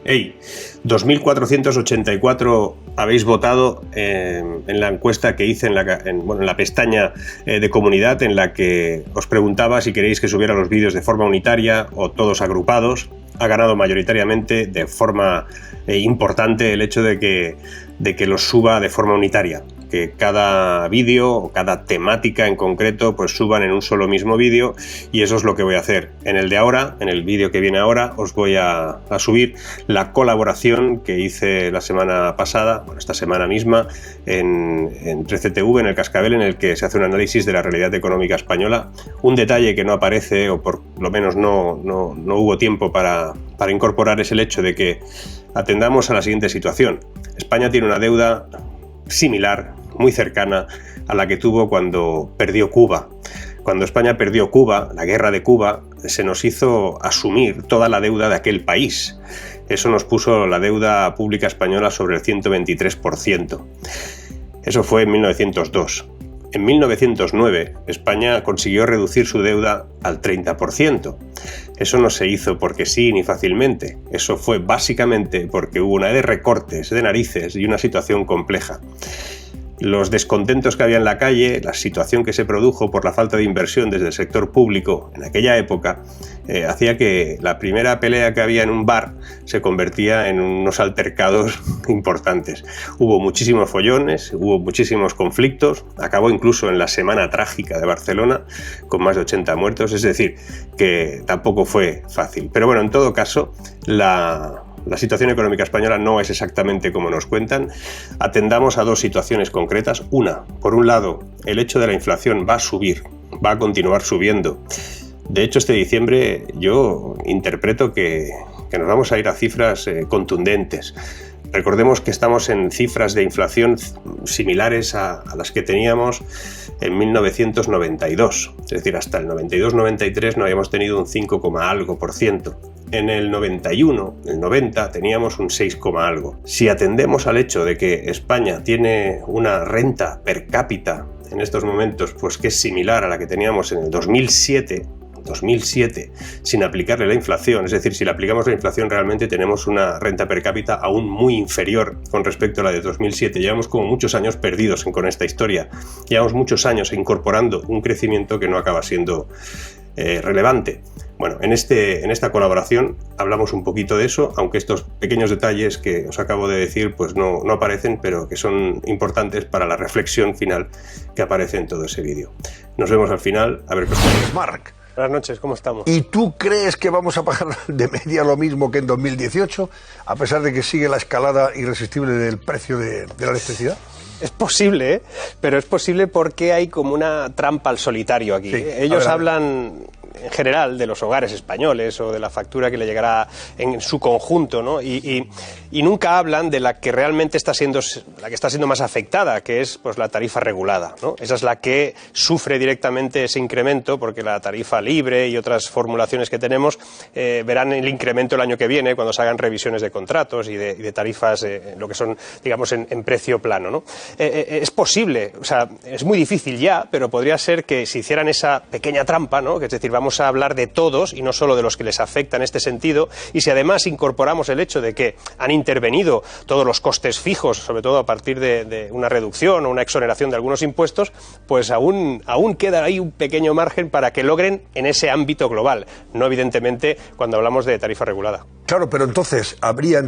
Hey, 2.484 habéis votado en la encuesta que hice en la pestaña de comunidad, en la que os preguntaba si queréis que subiera los vídeos de forma unitaria o todos agrupados. Ha ganado mayoritariamente de forma importante el hecho de que los suba de forma unitaria, que cada vídeo o cada temática en concreto pues suban en un solo mismo vídeo, y eso es lo que voy a hacer. En el de ahora, en el vídeo que viene ahora, os voy a subir la colaboración que hice la semana pasada, bueno, esta semana misma, en 13TV, en El Cascabel, en el que se hace un análisis de la realidad económica española. Un detalle que no aparece, o por lo menos no hubo tiempo para incorporar, es el hecho de que atendamos a la siguiente situación. España tiene una deuda similar, muy cercana a la que tuvo cuando perdió Cuba. Cuando España perdió Cuba, la guerra de Cuba, se nos hizo asumir toda la deuda de aquel país. Eso nos puso la deuda pública española sobre el 123%. Eso fue en 1902. En 1909, España consiguió reducir su deuda al 30%. Eso no se hizo porque sí ni fácilmente. Eso fue básicamente porque hubo una de recortes de narices y una situación compleja. Los descontentos que había en la calle, la situación que se produjo por la falta de inversión desde el sector público en aquella época, hacía que la primera pelea que había en un bar se convertía en unos altercados importantes. Hubo muchísimos follones, hubo muchísimos conflictos, acabó incluso en la Semana Trágica de Barcelona con más de 80 muertos, es decir, que tampoco fue fácil. Pero bueno, en todo caso, la situación económica española no es exactamente como nos cuentan. Atendamos a dos situaciones concretas. Una, por un lado, el hecho de la inflación va a subir, va a continuar subiendo. De hecho, este diciembre yo interpreto que nos vamos a ir a cifras contundentes. Recordemos que estamos en cifras de inflación similares a las que teníamos en 1992. Es decir, hasta el 92-93 no habíamos tenido un 5, algo por ciento. En el 91, el 90, teníamos un 6, algo. Si atendemos al hecho de que España tiene una renta per cápita en estos momentos, pues que es similar a la que teníamos en el 2007, sin aplicarle la inflación, es decir, si le aplicamos la inflación, realmente tenemos una renta per cápita aún muy inferior con respecto a la de 2007. Llevamos como muchos años perdidos con esta historia. Llevamos muchos años incorporando un crecimiento que no acaba siendo relevante. Bueno, en esta colaboración hablamos un poquito de eso, aunque estos pequeños detalles que os acabo de decir pues no aparecen, pero que son importantes para la reflexión final que aparece en todo ese vídeo. Nos vemos al final, a ver qué os parece. Marc. Buenas noches, ¿cómo estamos? ¿Y tú crees que vamos a pagar de media lo mismo que en 2018, a pesar de que sigue la escalada irresistible del precio de la electricidad? Es posible, pero es posible porque hay como una trampa al solitario aquí. Sí, Ellos hablan en general de los hogares españoles o de la factura que le llegará en su conjunto, ¿no? Y nunca hablan de la que realmente está siendo más afectada, que es pues la tarifa regulada, ¿no? Esa es la que sufre directamente ese incremento, porque la tarifa libre y otras formulaciones que tenemos verán el incremento el año que viene cuando se hagan revisiones de contratos y de tarifas, lo que son, digamos, en precio plano, ¿no? Es posible, o sea, es muy difícil ya, pero podría ser que si hicieran esa pequeña trampa, ¿no? Que es decir, vamos a hablar de todos y no solo de los que les afecta en este sentido, y si además incorporamos el hecho de que han intervenido todos los costes fijos, sobre todo a partir de una reducción o una exoneración de algunos impuestos, pues aún queda ahí un pequeño margen para que logren en ese ámbito global, no evidentemente cuando hablamos de tarifa regulada. Claro, pero entonces habría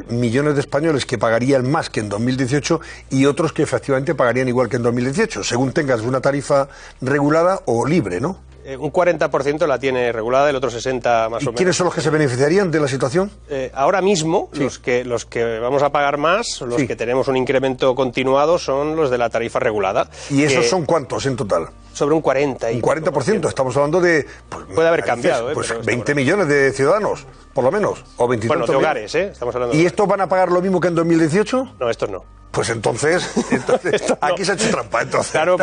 millones de españoles que pagarían más que en 2018 y otros que efectivamente pagarían igual que en 2018, según tengas una tarifa regulada o libre, ¿no? Un 40% la tiene regulada, el otro 60% más o menos. ¿Y quiénes son los que se beneficiarían de la situación? Ahora mismo, sí, los que vamos a pagar más, los que tenemos un incremento continuado, son los de la tarifa regulada. ¿Y esos son cuántos en total? Sobre un 40%. Un 40%, estamos hablando de... Pues, puede haber cambiado, pues 20 millones de ciudadanos, por lo menos, o 23 bueno, de hogares, estamos hablando ¿Y estos van a pagar lo mismo que en 2018? No, estos no. Pues entonces aquí se ha hecho trampa. Entonces, claro,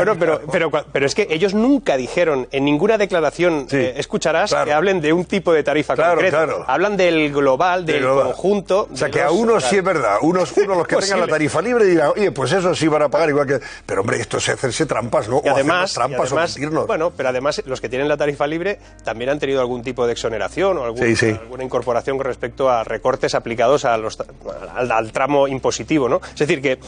pero es que ellos nunca dijeron, en ninguna declaración escucharás que hablen de un tipo de tarifa concreto. Claro. Hablan del global, del conjunto. O sea, que a unos sí es verdad, unos los que tengan la tarifa libre dirán, oye, pues eso sí van a pagar igual que... Pero hombre, esto es hacerse trampas, ¿no? Y además, trampas o mentirnos. Bueno, pero además los que tienen la tarifa libre también han tenido algún tipo de exoneración o alguna incorporación con respecto a recortes aplicados al tramo impositivo, ¿no? Es decir, que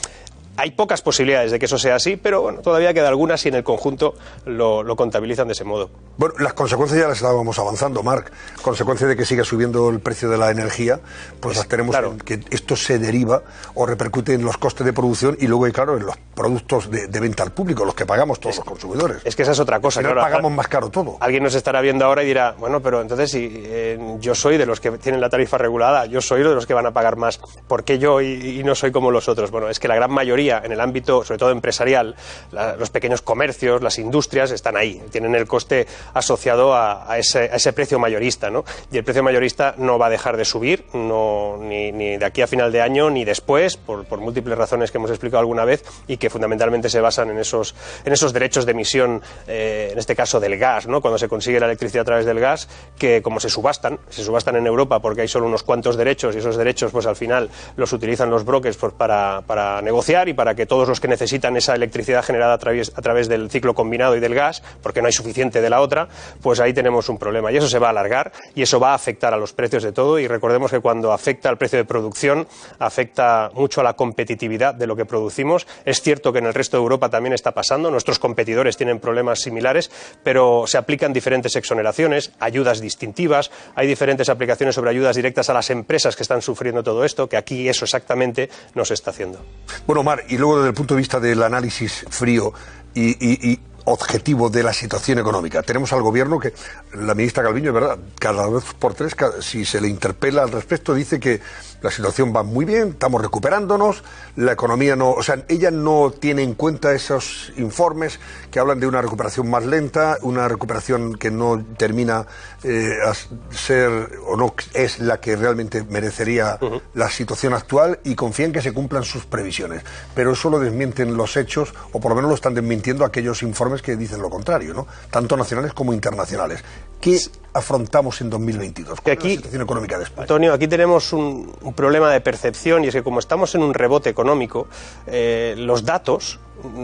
hay pocas posibilidades de que eso sea así, pero bueno, todavía queda algunas y en el conjunto lo contabilizan de ese modo. Bueno, las consecuencias ya las estábamos avanzando, Marc. Consecuencia de que siga subiendo el precio de la energía, pues las tenemos en que esto se deriva o repercute en los costes de producción y luego, claro, en los productos de venta al público, los que pagamos todos los consumidores. Es que esa es otra cosa. Al final pagamos más caro todo. Alguien nos estará viendo ahora y dirá, bueno, pero entonces si yo soy de los que tienen la tarifa regulada, yo soy de los que van a pagar más, ¿por qué yo y no soy como los otros? Bueno, es que la gran mayoría en el ámbito, sobre todo empresarial, los pequeños comercios, las industrias, están ahí, tienen el coste asociado a ese precio mayorista, ¿no? Y el precio mayorista no va a dejar de subir, ni de aquí a final de año, ni después, por múltiples razones que hemos explicado alguna vez, y que fundamentalmente se basan en esos derechos de emisión, en este caso del gas, ¿no? Cuando se consigue la electricidad a través del gas, que como se subastan en Europa porque hay solo unos cuantos derechos, y esos derechos pues al final los utilizan los brokers pues, para negociar y para que todos los que necesitan esa electricidad generada a través del ciclo combinado y del gas, porque no hay suficiente de la otra, pues ahí tenemos un problema. Y eso se va a alargar y eso va a afectar a los precios de todo, y recordemos que cuando afecta al precio de producción, afecta mucho a la competitividad de lo que producimos. Es cierto que en el resto de Europa también está pasando, nuestros competidores tienen problemas similares, pero se aplican diferentes exoneraciones, ayudas distintivas, hay diferentes aplicaciones sobre ayudas directas a las empresas que están sufriendo todo esto, que aquí eso exactamente no se está haciendo. Bueno, Mar, y luego desde el punto de vista del análisis frío y objetivo de la situación económica. Tenemos al gobierno que, la ministra Calviño, es verdad, cada vez por tres, si se le interpela al respecto, dice que la situación va muy bien, estamos recuperándonos, la economía no... O sea, ella no tiene en cuenta esos informes que hablan de una recuperación más lenta, una recuperación que no termina a ser, o no es la que realmente merecería la situación actual, y confía en que se cumplan sus previsiones. Pero eso lo desmienten los hechos, o por lo menos lo están desmintiendo aquellos informes que dicen lo contrario, ¿no? Tanto nacionales como internacionales. ¿Qué afrontamos en 2022? ¿Cuál es la situación económica de España? Antonio, aquí tenemos un problema de percepción, y es que como estamos en un rebote económico, los datos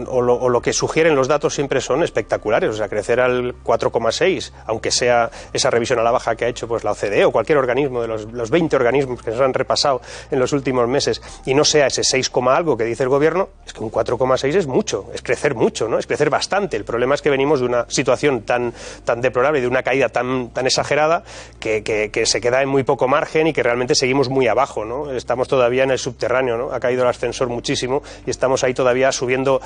o lo que sugieren los datos siempre son espectaculares. O sea, crecer al 4,6, aunque sea esa revisión a la baja que ha hecho pues la OCDE o cualquier organismo de los 20 organismos que nos han repasado en los últimos meses, y no sea ese 6, algo que dice el gobierno, es que un 4,6 es mucho, es crecer mucho, ¿no? Es crecer bastante. El problema es que venimos de una situación tan deplorable y de una caída tan exagerada que se queda en muy poco margen, y que realmente seguimos muy abajo, ¿no? Estamos todavía en el subterráneo, ¿no? Ha caído el ascensor muchísimo y estamos ahí todavía subiendo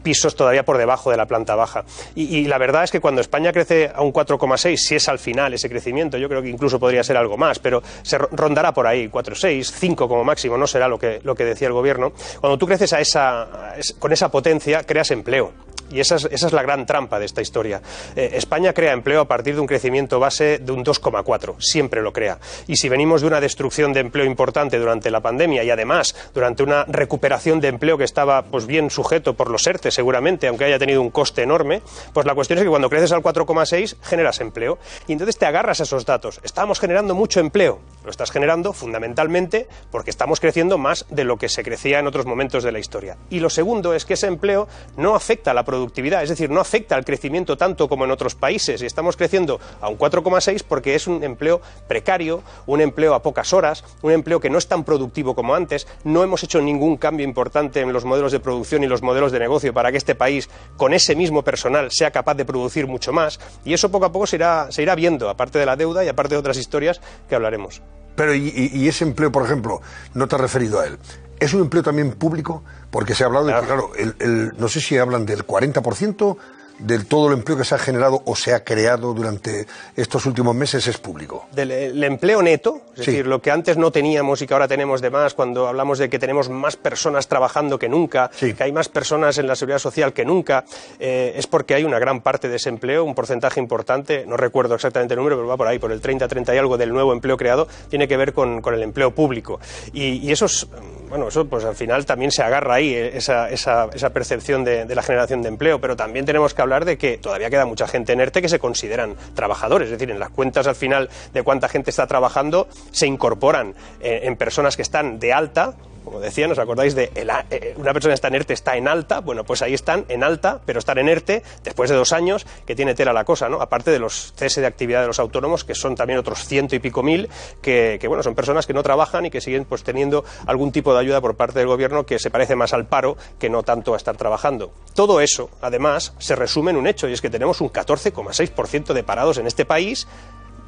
pisos todavía por debajo de la planta baja. Y la verdad es que cuando España crece a un 4,6, si es al final ese crecimiento, yo creo que incluso podría ser algo más, pero se rondará por ahí, 4,6, 5 como máximo, no será lo que decía el gobierno. Cuando tú creces con esa potencia, creas empleo. Y esa es la gran trampa de esta historia. España crea empleo a partir de un crecimiento base de un 2,4, siempre lo crea. Y si venimos de una destrucción de empleo importante durante la pandemia, y además durante una recuperación de empleo que estaba pues bien sujeto por los ERTE seguramente, aunque haya tenido un coste enorme, pues la cuestión es que cuando creces al 4,6 generas empleo. Y entonces te agarras a esos datos. Estamos generando mucho empleo. Lo estás generando fundamentalmente porque estamos creciendo más de lo que se crecía en otros momentos de la historia. Y lo segundo es que ese empleo no afecta a la productividad, es decir, no afecta al crecimiento tanto como en otros países, y estamos creciendo a un 4,6 porque es un empleo precario, un empleo a pocas horas, un empleo que no es tan productivo como antes. No hemos hecho ningún cambio importante en los modelos de producción y los modelos de negocio para que este país, con ese mismo personal, sea capaz de producir mucho más, y eso poco a poco se irá viendo, aparte de la deuda y aparte de otras historias que hablaremos. Pero y ese empleo, por ejemplo, no te has referido a él. ¿Es un empleo también público? Porque se ha hablado de que, claro, no sé si hablan del 40% de todo el empleo que se ha generado o se ha creado durante estos últimos meses es público. El empleo neto, es decir, lo que antes no teníamos y que ahora tenemos de más, cuando hablamos de que tenemos más personas trabajando que nunca, que hay más personas en la seguridad social que nunca, es porque hay una gran parte de ese empleo, un porcentaje importante, no recuerdo exactamente el número, pero va por ahí, por el 30 y algo del nuevo empleo creado, tiene que ver con el empleo público. Y esos bueno, eso pues al final también se agarra ahí esa percepción de la generación de empleo, pero también tenemos que hablar de que todavía queda mucha gente en ERTE que se consideran trabajadores, es decir, en las cuentas al final de cuánta gente está trabajando se incorporan en personas que están de alta. Como decía, ¿os acordáis de una persona que está en ERTE está en alta? Bueno, pues ahí están en alta, pero están en ERTE después de 2 años, que tiene tela la cosa, ¿no? Aparte de los cese de actividad de los autónomos, que son también otros 100 y pico mil, que bueno, son personas que no trabajan y que siguen pues teniendo algún tipo de ayuda por parte del gobierno que se parece más al paro que no tanto a estar trabajando. Todo eso, además, se resume en un hecho, y es que tenemos un 14,6% de parados en este país,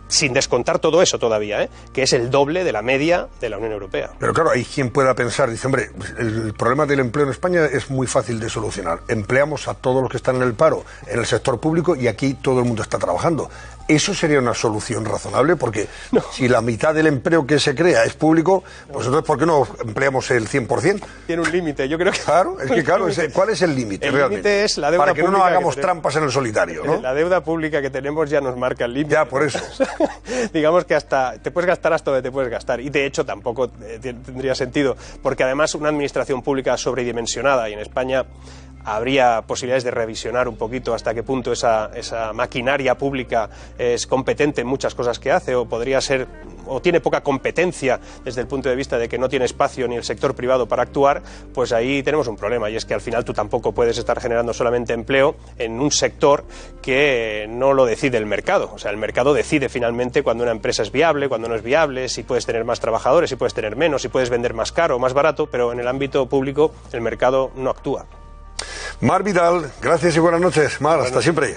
sin descontar todo eso todavía, que es el doble de la media de la Unión Europea. Pero claro, hay quien pueda pensar, dice, hombre, el problema del empleo en España es muy fácil de solucionar. Empleamos a todos los que están en el paro en el sector público y aquí todo el mundo está trabajando. ¿Eso sería una solución razonable? Porque no. Si la mitad del empleo que se crea es público, pues entonces ¿por qué no empleamos el 100%? Tiene un límite, yo creo que... Claro, es que claro, ¿cuál es el límite realmente? El límite es la deuda para que no nos pública hagamos trampas en el solitario, ¿no? La deuda pública que tenemos ya nos marca el límite. Ya, por eso. Digamos que hasta te puedes gastar hasta donde te puedes gastar, y de hecho tampoco tendría sentido, porque además una administración pública sobredimensionada, y en España habría posibilidades de revisionar un poquito hasta qué punto esa maquinaria pública es competente en muchas cosas que hace, o podría ser, o tiene poca competencia desde el punto de vista de que no tiene espacio ni el sector privado para actuar, pues ahí tenemos un problema, y es que al final tú tampoco puedes estar generando solamente empleo en un sector que no lo decide el mercado. O sea, el mercado decide finalmente cuando una empresa es viable, cuando no es viable, si puedes tener más trabajadores, si puedes tener menos, si puedes vender más caro o más barato, pero en el ámbito público el mercado no actúa. Mar Vidal, gracias y buenas noches. Mar, hasta siempre.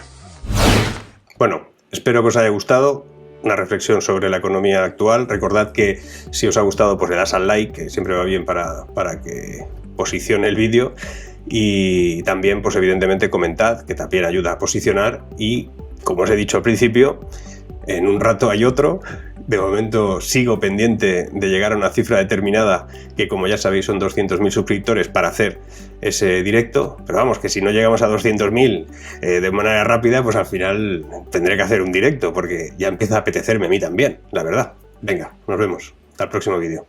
Bueno, espero que os haya gustado. Una reflexión sobre la economía actual. Recordad que si os ha gustado, pues le das al like, que siempre va bien para que posicione el vídeo. Y también, pues evidentemente, comentad, que también ayuda a posicionar. Y, como os he dicho al principio, en un rato hay otro. De momento sigo pendiente de llegar a una cifra determinada, que como ya sabéis son 200.000 suscriptores para hacer ese directo, pero vamos, que si no llegamos a 200.000 de manera rápida, pues al final tendré que hacer un directo, porque ya empieza a apetecerme a mí también, la verdad. Venga, nos vemos. Hasta el próximo vídeo.